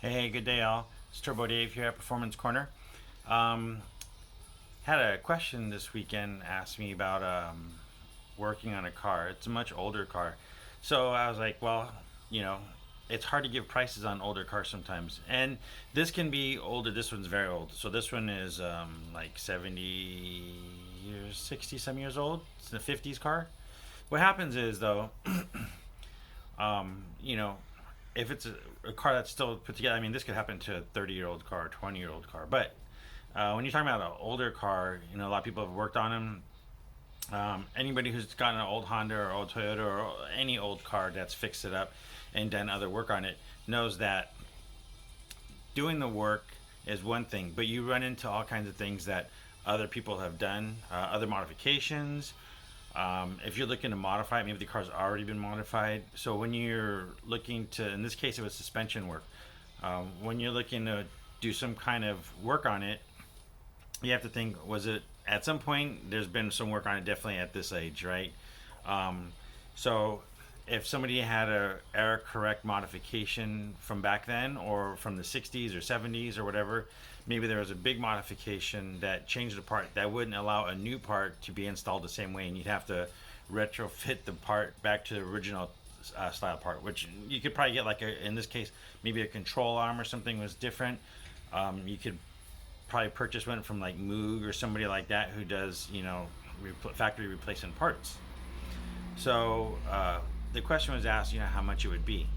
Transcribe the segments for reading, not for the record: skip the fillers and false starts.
Hey, good day, all. It's TurboDave here at Performance Corner. Um, Had a question this weekend asked me about working on a car. It's a much older car. So I was like, well, you know, it's hard to give prices on older cars sometimes. And this can be older. This one's very old. So this one is like 70 years, 60 some years old. It's a 50s car. What happens is, though, you know, if it's a car that's still put together, I mean, this could happen to a 30-year-old car, 20-year-old car. But when you're talking about an older car, a lot of people have worked on them. Anybody who's got an old Honda or old Toyota or any old car that's fixed it up and done other work on it knows that doing the work is one thing, but you run into all kinds of things that other people have done, other modifications. If you're looking to modify it, maybe the car's already been modified. So when you're looking to, in this case, it was suspension work. When you're looking to do some kind of work on it, you have to think, was it at some point? There's been some work on it, definitely at this age, right? Um, so if somebody had a error correct modification from back then or from the 60s or 70s or whatever, maybe there was a big modification that changed the part that wouldn't allow a new part to be installed the same way, and you'd have to retrofit the part back to the original style part, which you could probably get like in this case, maybe a control arm or something was different. You could probably purchase one from like Moog or somebody like that who does, factory replacement parts. So the question was asked, how much it would be.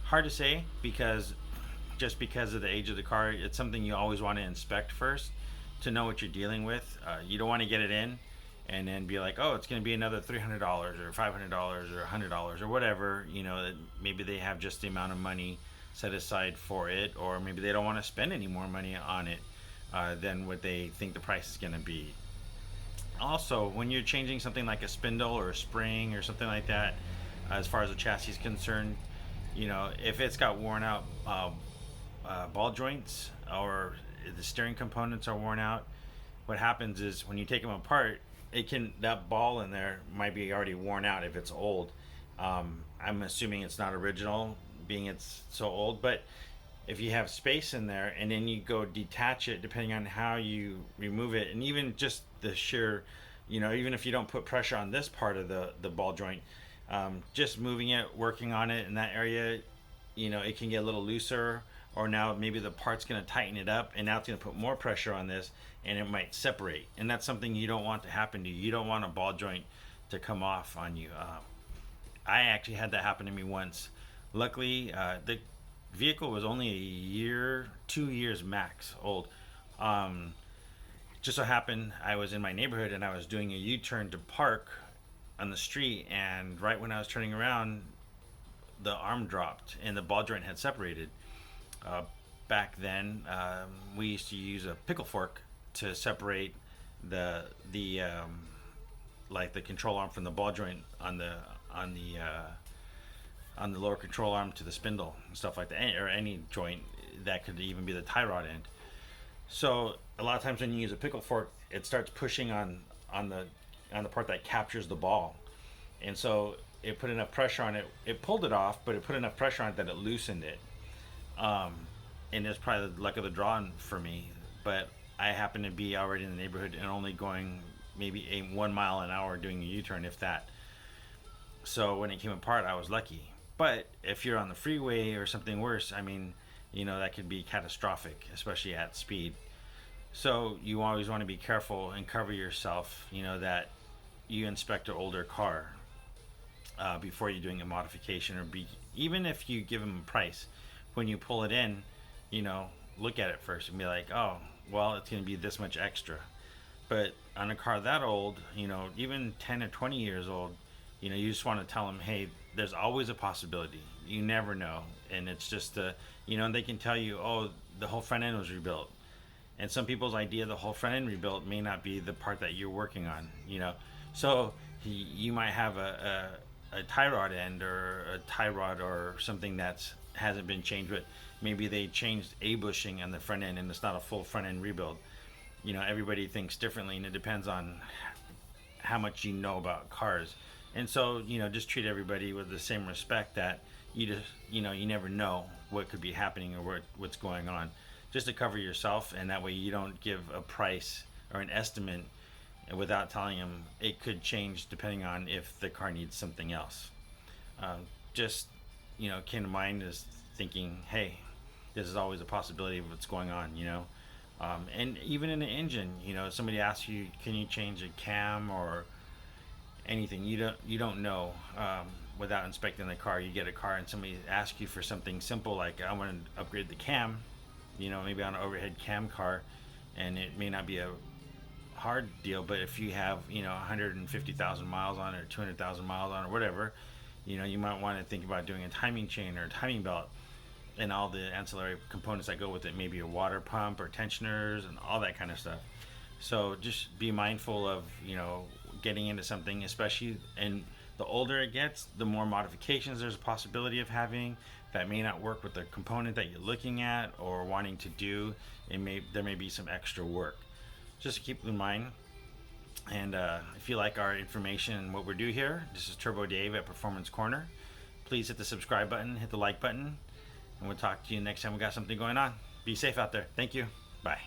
Hard to say because just because of the age of the car, it's something you always want to inspect first to know what you're dealing with. You don't want to get it in and then be like, oh, it's going to be another $300 or $500 or $100 or whatever. Maybe they have just the amount of money set aside for it, or maybe they don't want to spend any more money on it than what they think the price is going to be. Also, when you're changing something like a spindle or a spring or something like that, as far as the chassis is concerned, if it's got worn out ball joints or the steering components are worn out, what happens is when you take them apart, that ball in there might be already worn out if it's old. I'm assuming it's not original, being it's so old, but if you have space in there and then you go detach it, depending on how you remove it, and even just the sheer, even if you don't put pressure on this part of the ball joint, just moving it, working on it in that area, it can get a little looser, or now maybe the part's going to tighten it up and now it's going to put more pressure on this and it might separate, and that's something you don't want to happen to you. You don't want a ball joint to come off on you. I actually had that happen to me once. Luckily, the vehicle was only a year, 2 years max old. Um, just so happened I was in my neighborhood and I was doing a U-turn to park on the street, and right when I was turning around, the arm dropped and the ball joint had separated. Uh, Back then, we used to use a pickle fork to separate the like the control arm from the ball joint on the on the lower control arm to the spindle and stuff like that, or any joint that could even be the tie rod end. So a lot of times when you use a pickle fork, it starts pushing on the part that captures the ball, and so it put enough pressure on it. It pulled it off, but it put enough pressure on it that it loosened it. Um, and it's probably the luck of the draw for me. But I happened to be already in the neighborhood and only going maybe 1 mile an hour doing a U-turn, if that. So when it came apart, I was lucky. But if you're on the freeway or something worse, I mean, that could be catastrophic, especially at speed. So you always want to be careful and cover yourself, that you inspect an older car before you're doing a modification, even if you give them a price, when you pull it in, look at it first and be like, oh, well, it's going to be this much extra. But on a car that old, even 10 or 20 years old, you just want to tell them, hey, there's always a possibility. You never know. And it's just, they can tell you, oh, the whole front end was rebuilt. And some people's idea of the whole front end rebuilt may not be the part that you're working on, So you might have a tie rod end or a tie rod or something that's hasn't been changed, but maybe they changed a bushing on the front end and it's not a full front end rebuild. Everybody thinks differently, and it depends on how much you know about cars. And so, just treat everybody with the same respect, that you just, you never know what could be happening or what's going on, just to cover yourself, and that way you don't give a price or an estimate without telling them it could change depending on if the car needs something else. Just came to mind is thinking, hey, this is always a possibility of what's going on, and even in the engine, somebody asks you, can you change a cam or anything? You don't know without inspecting the car. You get a car and somebody asks you for something simple like, I want to upgrade the cam, maybe on an overhead cam car, and it may not be a hard deal, but if you have 150,000 miles on it or 200,000 miles on it or whatever, you might want to think about doing a timing chain or a timing belt and all the ancillary components that go with it, maybe a water pump or tensioners and all that kind of stuff. So just be mindful of getting into something, especially, and the older it gets, the more modifications there's a possibility of having that may not work with the component that you're looking at or wanting to do. There may be some extra work. Just keep in mind. And if you like our information and what we do here, this is TurboDave at Performance Corner. Please hit the subscribe button, hit the like button, and we'll talk to you next time we got something going on. Be safe out there. Thank you. Bye.